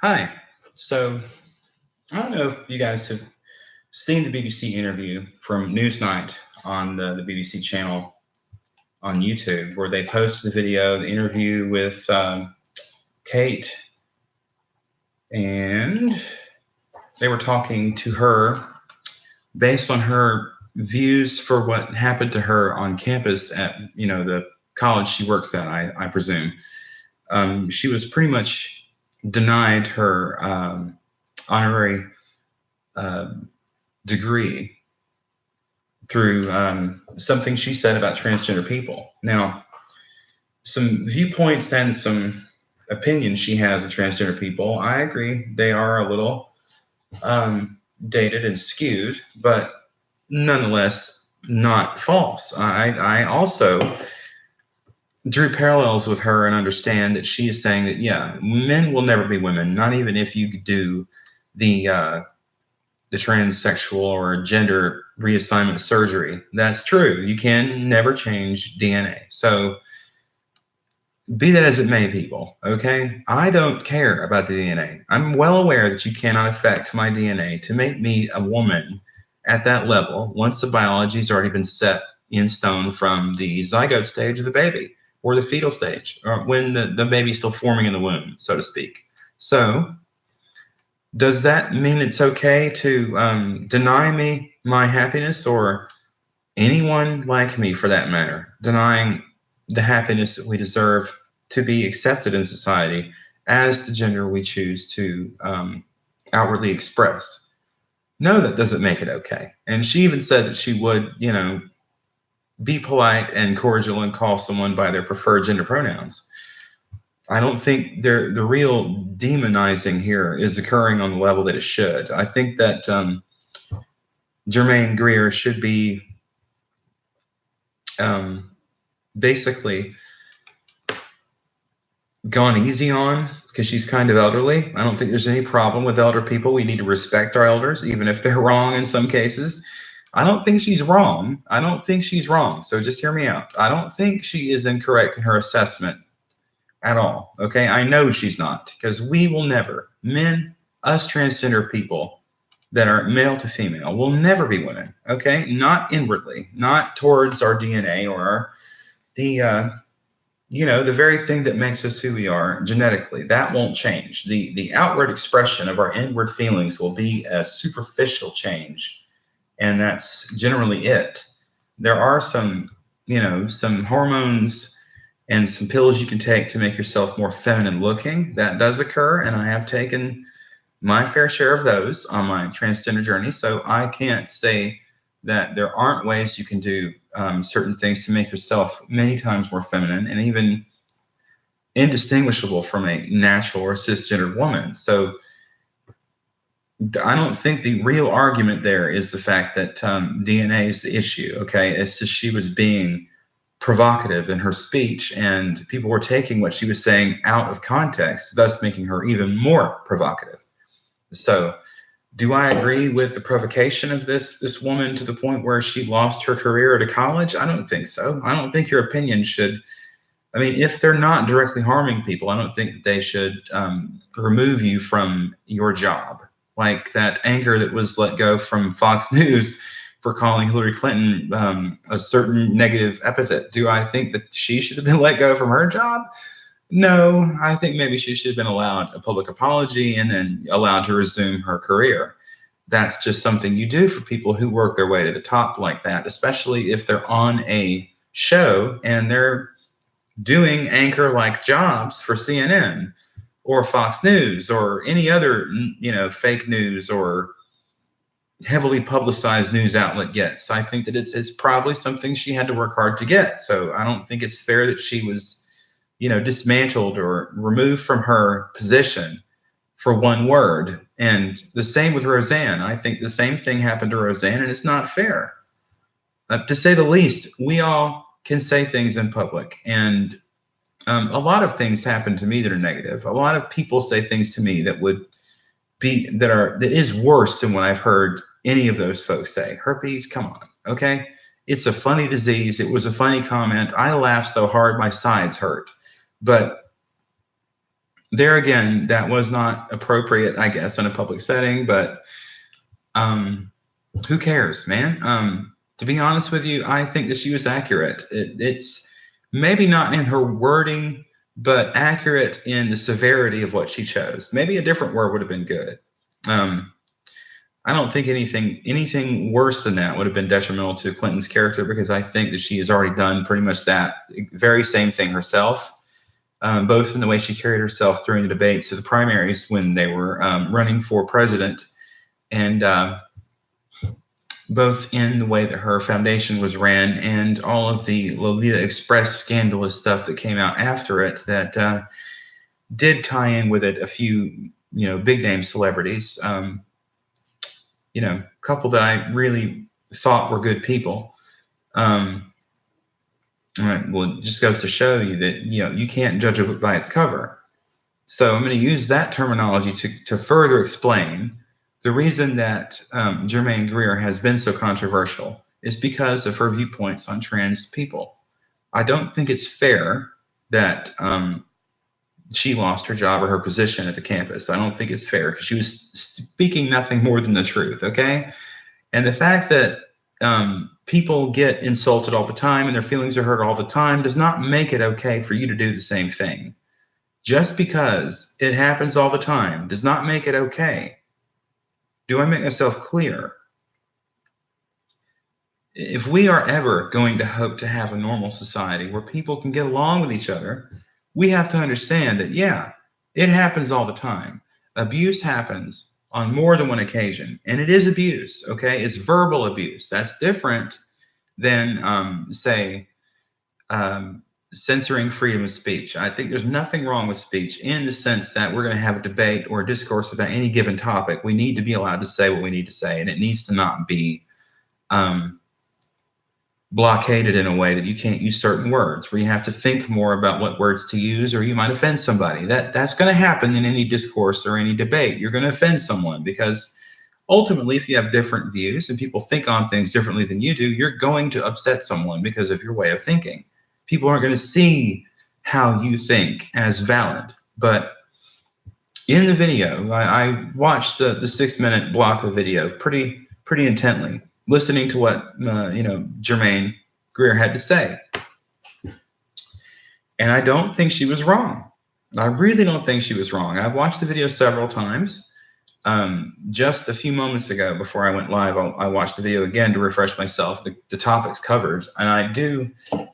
Hi. So I don't know if you guys have seen the BBC interview from Newsnight on the BBC channel on YouTube, where they posted the video, the interview with Kate, and they were talking to her based on her views for what happened to her on campus at the college she works at. I presume she was pretty much denied her honorary uh, degree through something she said about transgender people. Now, some viewpoints and some opinions she has of transgender people, I agree they are a little dated and skewed, but nonetheless not false. I also drew parallels with her and understand that she is saying that, yeah, men will never be women, not even if you do the the transsexual or gender reassignment surgery. That's true. You can never change DNA. So, be that as it may, people, okay? I don't care about the DNA. I'm well aware that you cannot affect my DNA to make me a woman at that level once the biology's already been set in stone from the zygote stage of the baby or the fetal stage, or when the baby's still forming in the womb, so to speak. So, does that mean it's okay to deny me my happiness, or anyone like me for that matter, denying the happiness that we deserve to be accepted in society as the gender we choose to outwardly express? No, that doesn't make it okay. And she even said that she would, be polite and cordial and call someone by their preferred gender pronouns. I don't think the real demonizing here is occurring on the level that it should. I think that Germaine Greer should be um, basically gone easy on because she's kind of elderly. I don't think there's any problem with elder people. We need to respect our elders, even if they're wrong in some cases. I don't think she's wrong. I don't think she's wrong. So just hear me out. I don't think she is incorrect in her assessment at all. Okay. I know she's not, because we will never, men, us transgender people that are male to female, will never be women. Okay. Not inwardly, not towards our DNA or the, the very thing that makes us who we are genetically. That won't change. The outward expression of our inward feelings will be a superficial change. And that's generally it. There are some hormones and some pills you can take to make yourself more feminine looking. That does occur, and I have taken my fair share of those on my transgender journey. So I can't say that there aren't ways you can do certain things to make yourself many times more feminine and even indistinguishable from a natural or cisgendered woman. So I don't think the real argument there is the fact that DNA is the issue. Okay, it's just she was being provocative in her speech, and people were taking what she was saying out of context, thus making her even more provocative. So, do I agree with the provocation of this woman to the point where she lost her career at a college? I don't think so. I don't think your opinion should. I mean, if they're not directly harming people, I don't think that they should remove you from your job. Like that anchor that was let go from Fox News for calling Hillary Clinton a certain negative epithet. Do I think that she should have been let go from her job? No, I think maybe she should have been allowed a public apology and then allowed to resume her career. That's just something you do for people who work their way to the top like that, especially if they're on a show and they're doing anchor like jobs for CNN or Fox News or any other, fake news or heavily publicized news outlet gets. I think that it's probably something she had to work hard to get. So I don't think it's fair that she was, dismantled or removed from her position for one word. And the same with Roseanne. I think the same thing happened to Roseanne, and it's not fair. To say the least, we all can say things in public, and a lot of things happen to me that are negative. A lot of people say things to me that is worse than what I've heard any of those folks say. Herpes, come on, okay? It's a funny disease. It was a funny comment. I laughed so hard my sides hurt. But There again, that was not appropriate, I guess, in a public setting, but who cares, man? To be honest with you, I think that she was accurate. It's maybe not in her wording, but accurate in the severity of what she chose. Maybe a different word would have been good. Um, I don't think anything worse than that would have been detrimental to Clinton's character, because I think that she has already done pretty much that very same thing herself, both in the way she carried herself during the debates of the primaries when they were running for president, and both in the way that her foundation was ran and all of the Lolita Express scandalous stuff that came out after it that did tie in with it a few, big name celebrities, a couple that I really thought were good people. Well, it just goes to show you that, you can't judge a book by its cover. So I'm going to use that terminology to further explain the reason that Germaine Greer has been so controversial is because of her viewpoints on trans people. I don't think it's fair that she lost her job or her position at the campus. I don't think it's fair because she was speaking nothing more than the truth, okay? And the fact that people get insulted all the time and their feelings are hurt all the time does not make it okay for you to do the same thing. Just because it happens all the time does not make it okay. Do I make myself clear? If we are ever going to hope to have a normal society where people can get along with each other, we have to understand that, yeah, it happens all the time. Abuse happens on more than one occasion, and it is abuse, okay? It's verbal abuse. That's different than, say, censoring freedom of speech. I think there's nothing wrong with speech in the sense that we're going to have a debate or a discourse about any given topic. We need to be allowed to say what we need to say, and it needs to not be blockaded in a way that you can't use certain words, where you have to think more about what words to use, or you might offend somebody. That's going to happen in any discourse or any debate. You're going to offend someone because ultimately, if you have different views and people think on things differently than you do, you're going to upset someone because of your way of thinking. People aren't going to see how you think as valid. But in the video, I watched the 6-minute block of video pretty intently, listening to what Germaine Greer had to say, and I don't think she was wrong. I really don't think she was wrong. I've watched the video several times. Just a few moments ago, before I went live, I watched the video again to refresh myself, the topics covered, and I do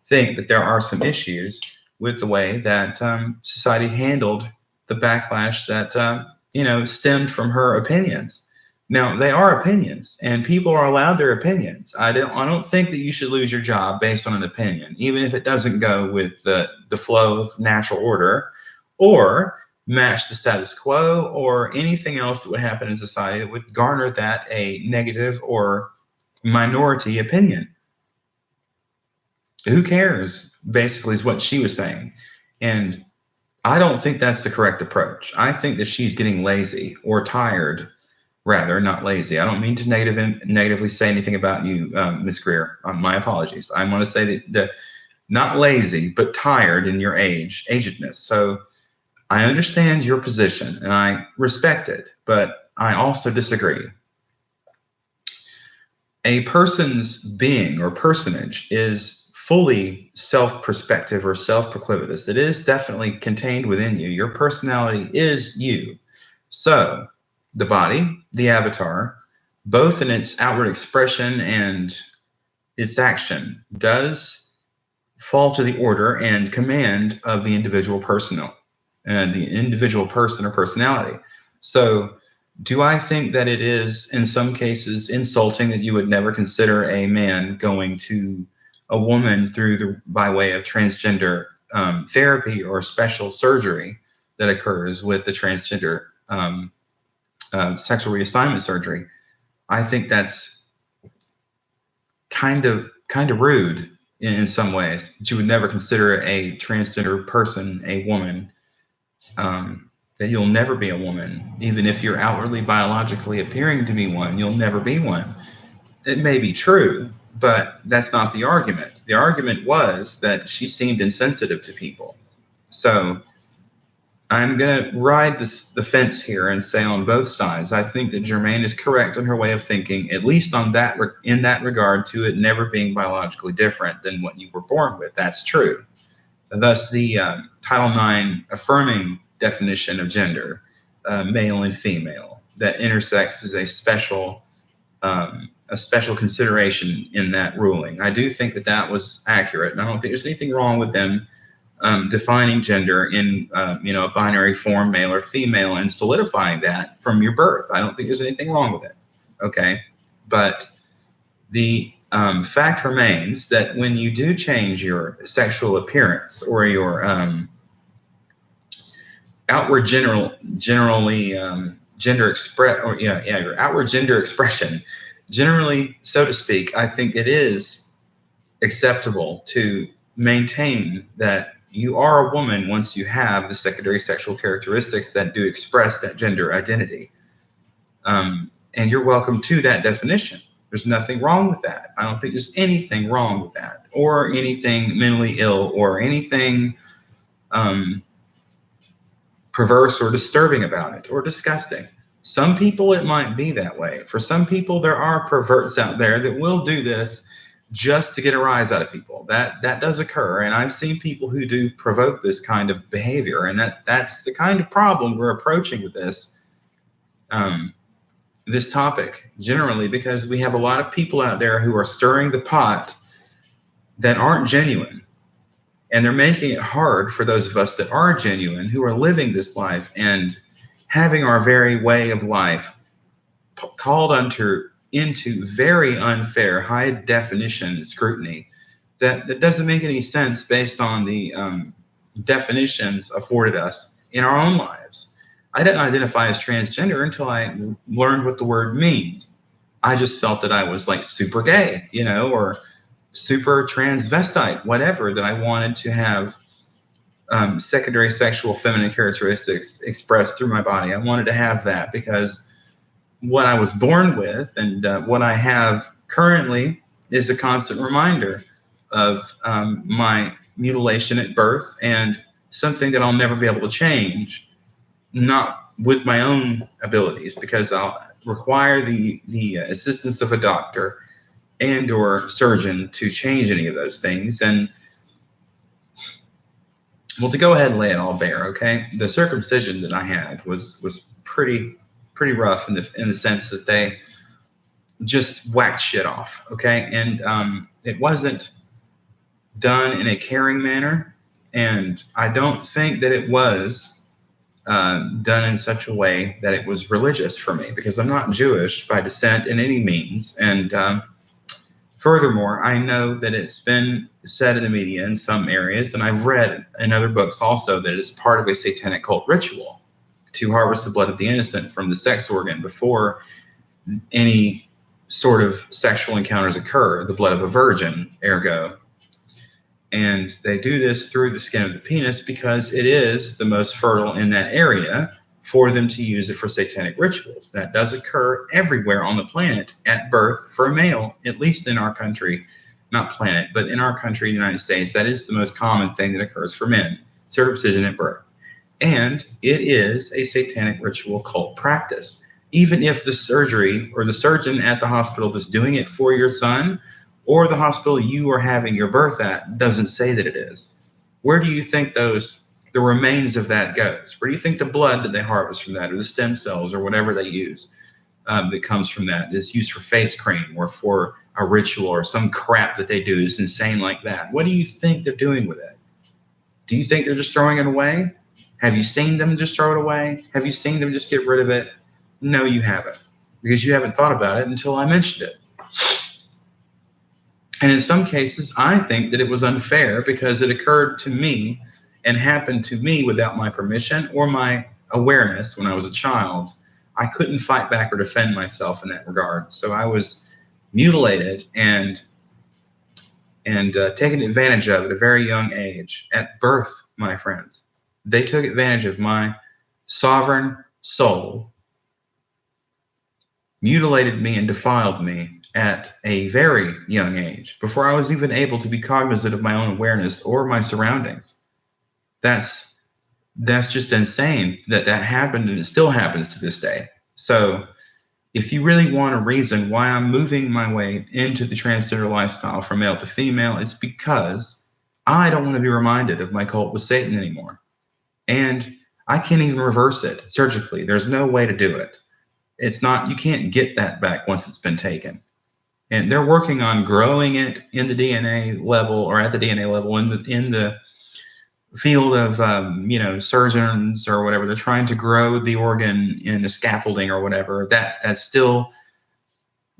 think that there are some issues with the way that society handled the backlash that stemmed from her opinions. Now, they are opinions, and people are allowed their opinions. I don't think that you should lose your job based on an opinion, even if it doesn't go with the flow of natural order, or match the status quo, or anything else that would happen in society that would garner that a negative or minority opinion. Who cares, basically, is what she was saying. And I don't think that's the correct approach. I think that she's getting lazy, or tired, rather, not lazy. I don't mean to negatively say anything about you, Ms. Greer. My apologies. I want to say that not lazy, but tired in your agedness. So I understand your position and I respect it, but I also disagree. A person's being or personage is fully self-perspective or self-proclivitous. It is definitely contained within you. Your personality is you. So the body, the avatar, both in its outward expression and its action, does fall to the order and command of the individual person or personality. So do I think that it is in some cases insulting that you would never consider a man going to a woman by way of transgender therapy or special surgery that occurs with the transgender sexual reassignment surgery? I think that's kind of rude in some ways, that you would never consider a transgender person a woman, that you'll never be a woman. Even if you're outwardly biologically appearing to be one, you'll never be one. It may be true, but that's not the argument. The argument was that she seemed insensitive to people. So I'm going to ride the fence here and say on both sides. I think that Germaine is correct in her way of thinking, at least on that in that regard to it never being biologically different than what you were born with. That's true. Thus, the Title IX affirming definition of gender, male and female, that intersex is a special consideration in that ruling. I do think that that was accurate, and I don't think there's anything wrong with them defining gender in a binary form, male or female, and solidifying that from your birth. I don't think there's anything wrong with it. Okay, but the fact remains that when you do change your sexual appearance or your outward generally gender express or your outward gender expression, generally, so to speak, I think it is acceptable to maintain that you are a woman once you have the secondary sexual characteristics that do express that gender identity. And you're welcome to that definition. There's nothing wrong with that. I don't think there's anything wrong with that, or anything mentally ill, or anything perverse or disturbing about it, or disgusting. Some people, it might be that way. For some people, there are perverts out there that will do this just to get a rise out of people. That does occur, and I've seen people who do provoke this kind of behavior, and that's the kind of problem we're approaching with this topic generally, because we have a lot of people out there who are stirring the pot that aren't genuine, and they're making it hard for those of us that are genuine, who are living this life and having our very way of life called into very unfair, high definition scrutiny that doesn't make any sense based on the definitions afforded us in our own lives. I didn't identify as transgender until I learned what the word means. I just felt that I was like super gay, or super transvestite, whatever, that I wanted to have secondary sexual feminine characteristics expressed through my body. I wanted to have that because what I was born with and what I have currently is a constant reminder of my mutilation at birth, and something that I'll never be able to change, not with my own abilities, because I'll require the assistance of a doctor and or surgeon to change any of those things. And well, to go ahead and lay it all bare, okay? The circumcision that I had was pretty rough in the sense that they just whacked shit off, okay? And it wasn't done in a caring manner, and I don't think that it was done in such a way that it was religious for me, because I'm not Jewish by descent in any means. And furthermore, I know that it's been said in the media in some areas, and I've read in other books also, that it's part of a satanic cult ritual to harvest the blood of the innocent from the sex organ before any sort of sexual encounters occur, the blood of a virgin, ergo. And they do this through the skin of the penis because it is the most fertile in that area for them to use it for satanic rituals. That does occur everywhere on the planet at birth for a male, at least in our country, not planet, but in our country, the United States. That is the most common thing that occurs for men, circumcision at birth. And it is a satanic ritual cult practice. Even if the surgery or the surgeon at the hospital that's doing it for your son, or the hospital you are having your birth at, doesn't say that it is, where do you think the remains of that goes? Where do you think the blood that they harvest from that, or the stem cells, or whatever they use that comes from that, is used for face cream or for a ritual or some crap that they do is insane like that? What do you think they're doing with it? Do you think they're just throwing it away? Have you seen them just throw it away? Have you seen them just get rid of it? No, you haven't, because you haven't thought about it until I mentioned it. And in some cases, I think that it was unfair because it occurred to me and happened to me without my permission or my awareness when I was a child. I couldn't fight back or defend myself in that regard. So I was mutilated and taken advantage of at a very young age. At birth, my friends, they took advantage of my sovereign soul, mutilated me and defiled me at a very young age, before I was even able to be cognizant of my own awareness or my surroundings. That's That's just insane that that happened, and it still happens to this day. So if you really want a reason why I'm moving my way into the transgender lifestyle from male to female, it's because I don't want to be reminded of my cult with Satan anymore. And I can't even reverse it surgically. There's no way to do it. It's not, you can't get that back once it's been taken. And they're working on growing it in the DNA level, or at the DNA level, in the field of surgeons or whatever. They're trying to grow the organ in the scaffolding or whatever. That's still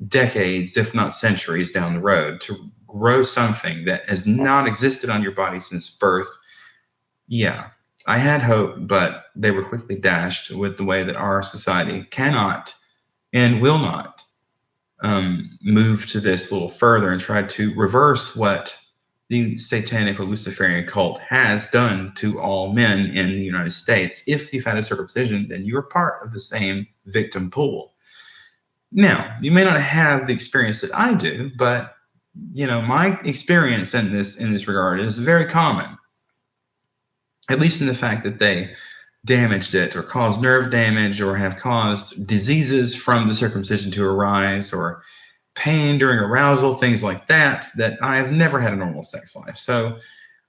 decades, if not centuries, down the road to grow something that has not existed on your body since birth. Yeah, I had hope, but they were quickly dashed with the way that our society cannot and will not move to this a little further and try to reverse what the satanic or Luciferian cult has done to all men in the United States. If you've had a circumcision, then you are part of the same victim pool. Now, you may not have the experience that I do, but my experience in this regard is very common, at least in the fact that they damaged it or caused nerve damage or have caused diseases from the circumcision to arise, or pain during arousal, things like that I have never had a normal sex life. So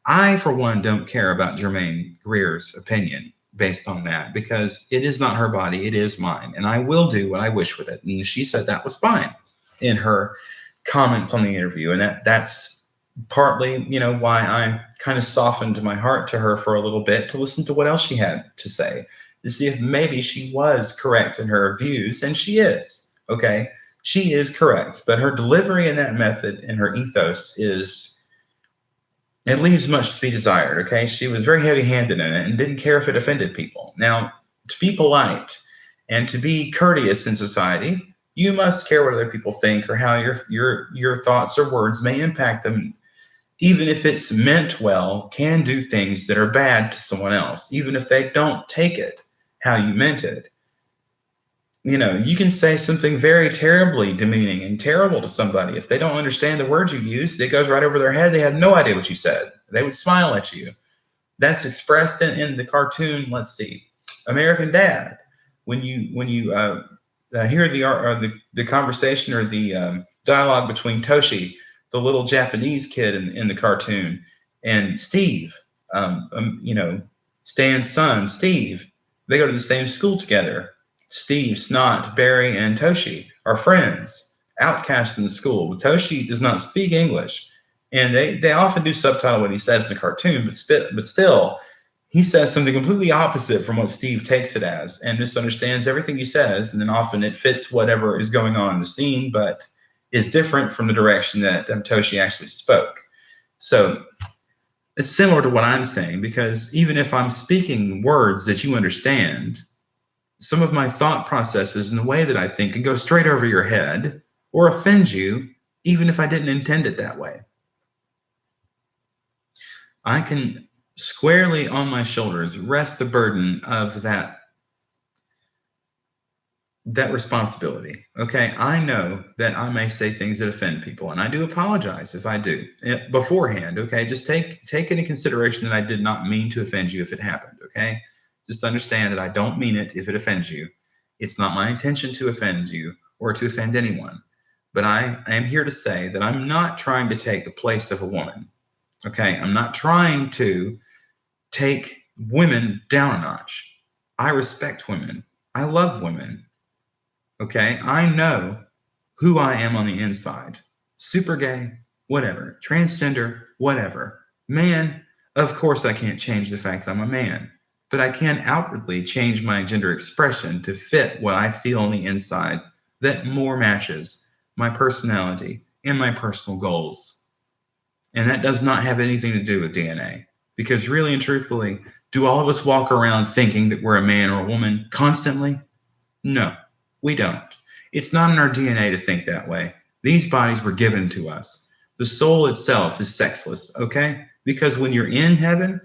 I, for one, don't care about Germaine Greer's opinion based on that, because it is not her body, it is mine, and I will do what I wish with it. And she said that was fine in her comments on the interview, and that's partly, why I kind of softened my heart to her for a little bit, to listen to what else she had to say, to see if maybe she was correct in her views, and she is. Okay, she is correct, but her delivery in that method and her ethos it leaves much to be desired. Okay, she was very heavy-handed in it and didn't care if it offended people. Now, to be polite and to be courteous in society, you must care what other people think or how your thoughts or words may impact them, even if it's meant well, can do things that are bad to someone else, even if they don't take it how you meant it. You can say something very terribly demeaning and terrible to somebody. If they don't understand the words you used, it goes right over their head. They have no idea what you said. They would smile at you. That's expressed in the cartoon. Let's see, American Dad. When you hear the conversation or the dialogue between Toshi, the little Japanese kid in the cartoon, and Steve, Stan's son, Steve, they go to the same school together. Steve, Snot, Barry, and Toshi are friends, outcast in the school. But Toshi does not speak English, and they often do subtitle what he says in the cartoon, but still, he says something completely opposite from what Steve takes it as, and misunderstands everything he says, and then often it fits whatever is going on in the scene, but is different from the direction that Toshi actually spoke. So it's similar to what I'm saying, because even if I'm speaking words that you understand, some of my thought processes and the way that I think can go straight over your head or offend you, even if I didn't intend it that way. I can squarely on my shoulders rest the burden of that responsibility. Okay, I know that I may say things that offend people, and I do apologize if I do beforehand. Okay, just take into consideration that I did not mean to offend you if it happened. Okay, just understand that I don't mean it if it offends you. It's not my intention to offend you or to offend anyone, but I am here to say that I'm not trying to take the place of a woman. Okay, I'm not trying to take women down a notch. I respect women. I love women. Okay, I know who I am on the inside. Super gay, whatever. Transgender, whatever. Man, of course I can't change the fact that I'm a man, but I can outwardly change my gender expression to fit what I feel on the inside that more matches my personality and my personal goals. And that does not have anything to do with DNA. Because really and truthfully, do all of us walk around thinking that we're a man or a woman constantly? No, we don't. It's not in our DNA to think that way. These bodies were given to us. The soul itself is sexless, okay? Because when you're in heaven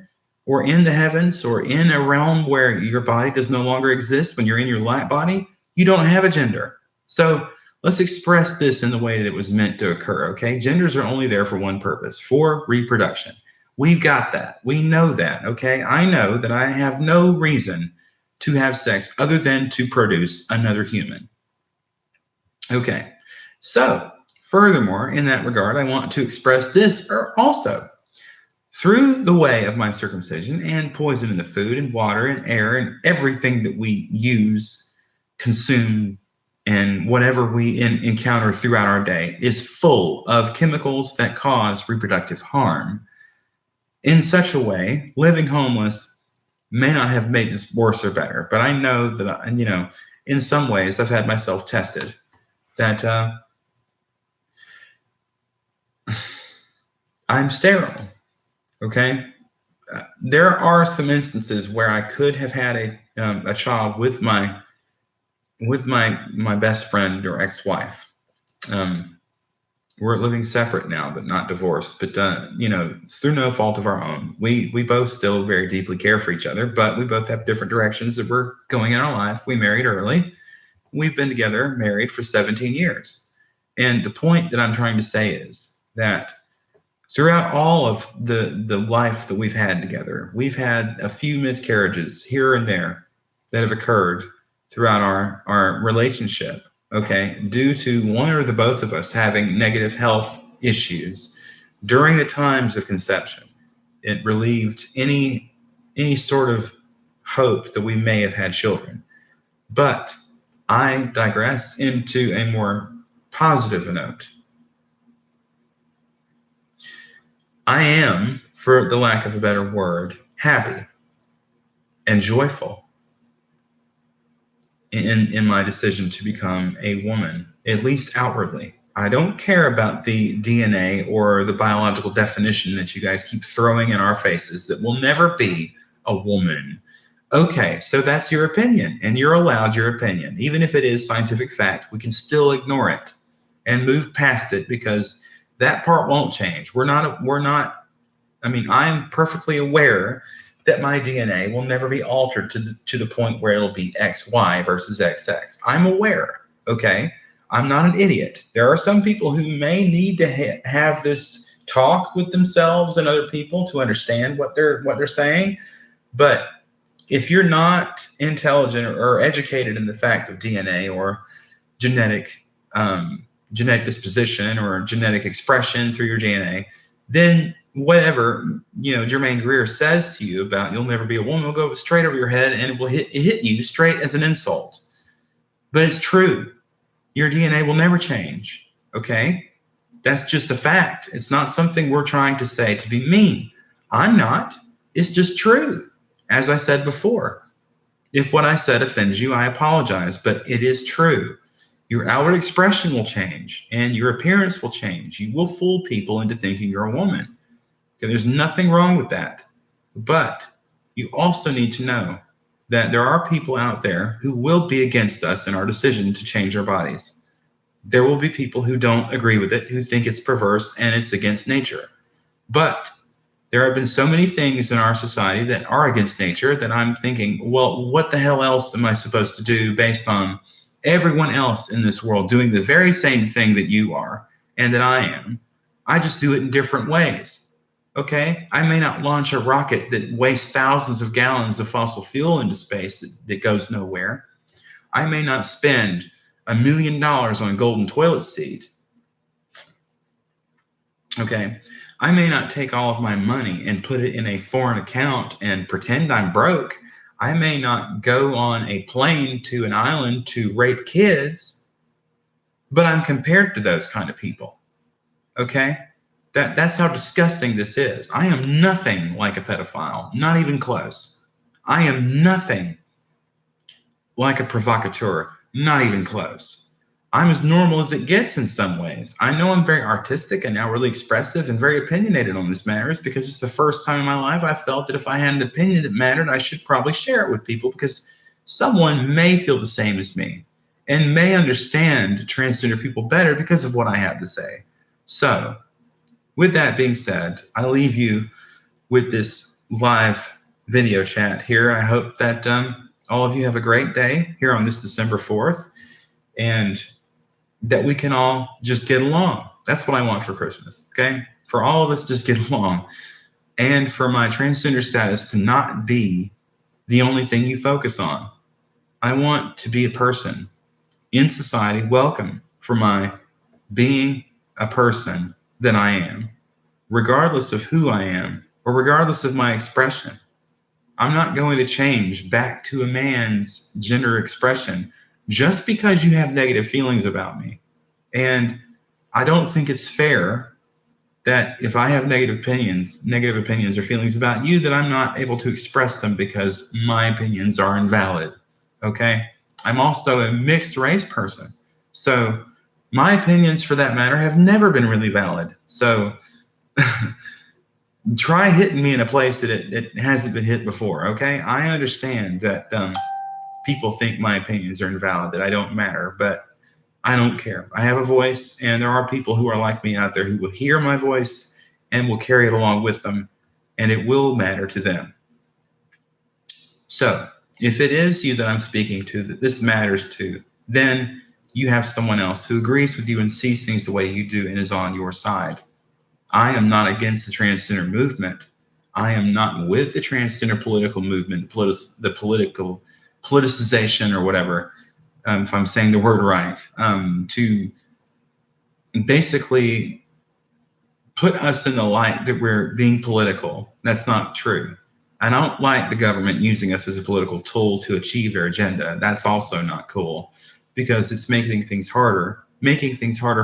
or in the heavens or in a realm where your body does no longer exist, when you're in your light body, you don't have a gender. So let's express this in the way that it was meant to occur, okay? Genders are only there for one purpose, for reproduction. We've got that. We know that, okay? I know that I have no reason to have sex other than to produce another human. Okay. So, furthermore, in that regard, I want to express this also. Through the way of my circumcision and poison in the food and water and air and everything that we use, consume, and whatever we encounter throughout our day is full of chemicals that cause reproductive harm. In such a way, living homeless may not have made this worse or better, but I know that, in some ways, I've had myself tested that I'm sterile. Okay. There are some instances where I could have had a child with my best friend or ex-wife. We're living separate now, but not divorced. But through no fault of our own, we both still very deeply care for each other, but we both have different directions that we're going in our life. We married early. We've been together, married for 17 years. And the point that I'm trying to say is that throughout all of the life that we've had together, we've had a few miscarriages here and there that have occurred throughout our relationship, okay, due to one or the both of us having negative health issues during the times of conception. It relieved any sort of hope that we may have had children. But I digress into a more positive note. I am, for the lack of a better word, happy and joyful in my decision to become a woman, at least outwardly. I don't care about the DNA or the biological definition that you guys keep throwing in our faces that will never be a woman. Okay, so that's your opinion, and you're allowed your opinion. Even if it is scientific fact, we can still ignore it and move past it because that part won't change. I'm perfectly aware that my DNA will never be altered to the point where it'll be XY versus XX. I'm aware, okay? I'm not an idiot. There are some people who may need to have this talk with themselves and other people to understand what they're saying, but if you're not intelligent or educated in the fact of DNA or genetic disposition or genetic expression through your DNA, then whatever Germaine Greer says to you about you'll never be a woman will go straight over your head and it will hit you straight as an insult. But it's true. Your DNA will never change. Okay? That's just a fact. It's not something we're trying to say to be mean. I'm not. It's just true. As I said before, if what I said offends you, I apologize, but it is true. Your outward expression will change and your appearance will change. You will fool people into thinking you're a woman. Okay, there's nothing wrong with that. But you also need to know that there are people out there who will be against us in our decision to change our bodies. There will be people who don't agree with it, who think it's perverse and it's against nature. But there have been so many things in our society that are against nature that I'm thinking, well, what the hell else am I supposed to do based on everyone else in this world doing the very same thing that you are and that I am? I just do it in different ways. Okay, I may not launch a rocket that wastes thousands of gallons of fossil fuel into space that goes nowhere. I may not spend $1 million on a golden toilet seat. Okay, I may not take all of my money and put it in a foreign account and pretend I'm broke. I may not go on a plane to an island to rape kids, but I'm compared to those kind of people. Okay? That's how disgusting this is. I am nothing like a pedophile, not even close. I am nothing like a provocateur, not even close. I'm as normal as it gets in some ways. I know I'm very artistic and now really expressive and very opinionated on this matters because it's the first time in my life I felt that if I had an opinion that mattered, I should probably share it with people because someone may feel the same as me and may understand transgender people better because of what I have to say. So, with that being said, I leave you with this live video chat here. I hope that all of you have a great day here on this December 4th and that we can all just get along. That's what I want for Christmas, okay? For all of us, just get along. and for my transgender status to not be the only thing you focus on. I want to be a person in society, welcome for my being a person that I am, regardless of who I am or regardless of my expression. I'm not going to change back to a man's gender expression just because you have negative feelings about me. And I don't think it's fair that if I have negative opinions or feelings about you, that I'm not able to express them because my opinions are invalid. Okay? I'm also a mixed race person. So my opinions, for that matter, have never been really valid. So try hitting me in a place that it hasn't been hit before. Okay? I understand that people think my opinions are invalid, that I don't matter, but I don't care. I have a voice, and there are people who are like me out there who will hear my voice and will carry it along with them, and it will matter to them. So, if it is you that I'm speaking to, that this matters to, then you have someone else who agrees with you and sees things the way you do and is on your side. I am not against the transgender movement. I am not with the transgender political movement, the political politicization or whatever, if I'm saying the word right, to basically put us in the light that we're being political. That's not true. I don't like the government using us as a political tool to achieve their agenda. That's also not cool because it's making things harder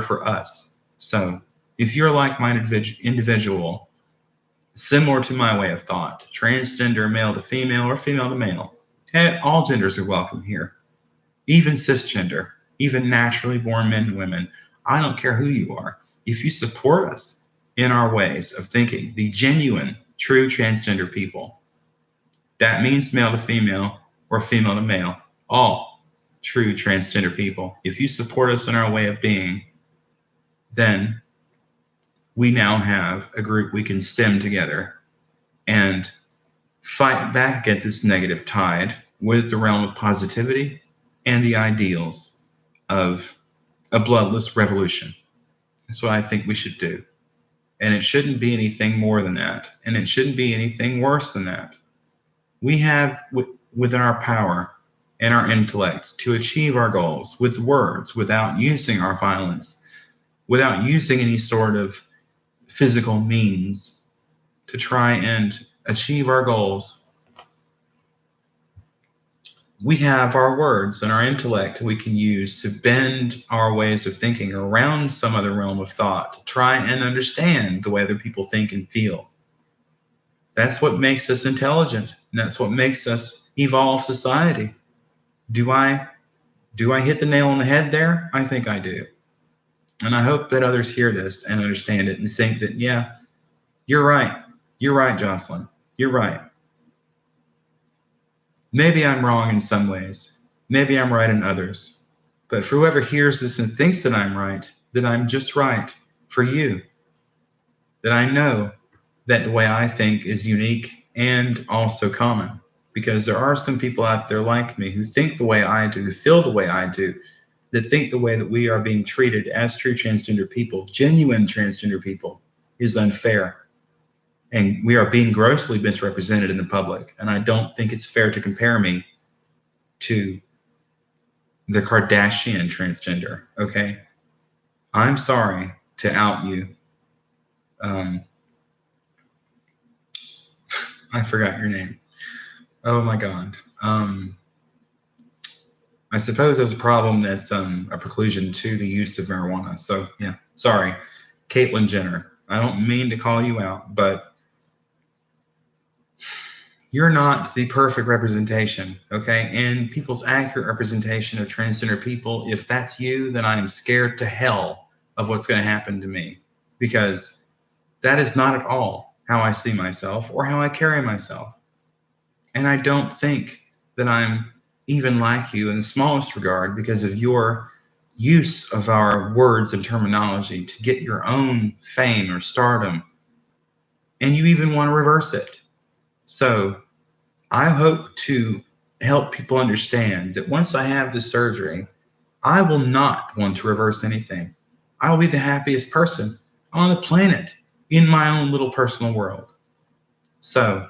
for us. So if you're a like-minded individual, similar to my way of thought, transgender, male to female or female to male, all genders are welcome here, even cisgender, even naturally born men and women. I don't care who you are. If you support us in our ways of thinking, the genuine, true transgender people, that means male to female or female to male, all true transgender people. If you support us in our way of being, then we now have a group we can stem together and fight back against this negative tide with the realm of positivity and the ideals of a bloodless revolution. That's what I think we should do. And it shouldn't be anything more than that. And it shouldn't be anything worse than that. We have within our power and our intellect to achieve our goals with words, without using our violence, without using any sort of physical means to try and achieve our goals. We have our words and our intellect we can use to bend our ways of thinking around some other realm of thought, to try and understand the way other people think and feel. That's what makes us intelligent, and that's what makes us evolve society. Do I hit the nail on the head there? I think I do. And I hope that others hear this and understand it and think that, yeah, you're right. You're right, Jocelyn. You're right. Maybe I'm wrong in some ways. Maybe I'm right in others. But for whoever hears this and thinks that I'm right, that I'm just right for you, that I know that the way I think is unique and also common. Because there are some people out there like me who think the way I do, who feel the way I do, that think the way that we are being treated as true transgender people, genuine transgender people, is unfair. And we are being grossly misrepresented in the public. And I don't think it's fair to compare me to the Kardashian transgender, okay? I'm sorry to out you. I forgot your name. Oh my God. I suppose there's a problem that's a preclusion to the use of marijuana. So yeah, sorry, Caitlyn Jenner. I don't mean to call you out, but you're not the perfect representation, okay? And people's accurate representation of transgender people, if that's you, then I am scared to hell of what's going to happen to me, because that is not at all how I see myself or how I carry myself. And I don't think that I'm even like you in the smallest regard because of your use of our words and terminology to get your own fame or stardom. And you even want to reverse it. So I hope to help people understand that once I have this surgery, I will not want to reverse anything. I will be the happiest person on the planet in my own little personal world. So,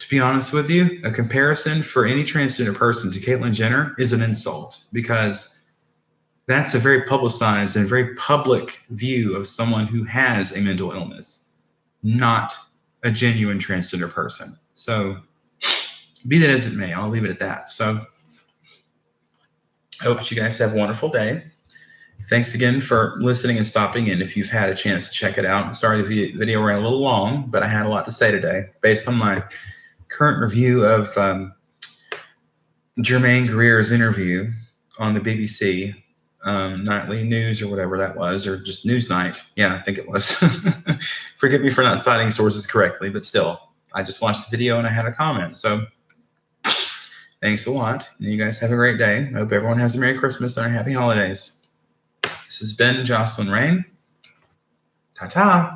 to be honest with you, a comparison for any transgender person to Caitlyn Jenner is an insult, because that's a very publicized and very public view of someone who has a mental illness, not a genuine transgender person. So, be that as it may, I'll leave it at that. So, I hope that you guys have a wonderful day. Thanks again for listening and stopping in if you've had a chance to check it out. Sorry the video ran a little long, but I had a lot to say today based on my current review of Germaine Greer's interview on the BBC nightly news or whatever that was, or just Newsnight. Yeah, I think it was. Forgive me for not citing sources correctly, but still, I just watched the video and I had a comment. So thanks a lot. And you guys have a great day. I hope everyone has a Merry Christmas and a Happy Holidays. This has been Jocelyn Rain. Ta-ta.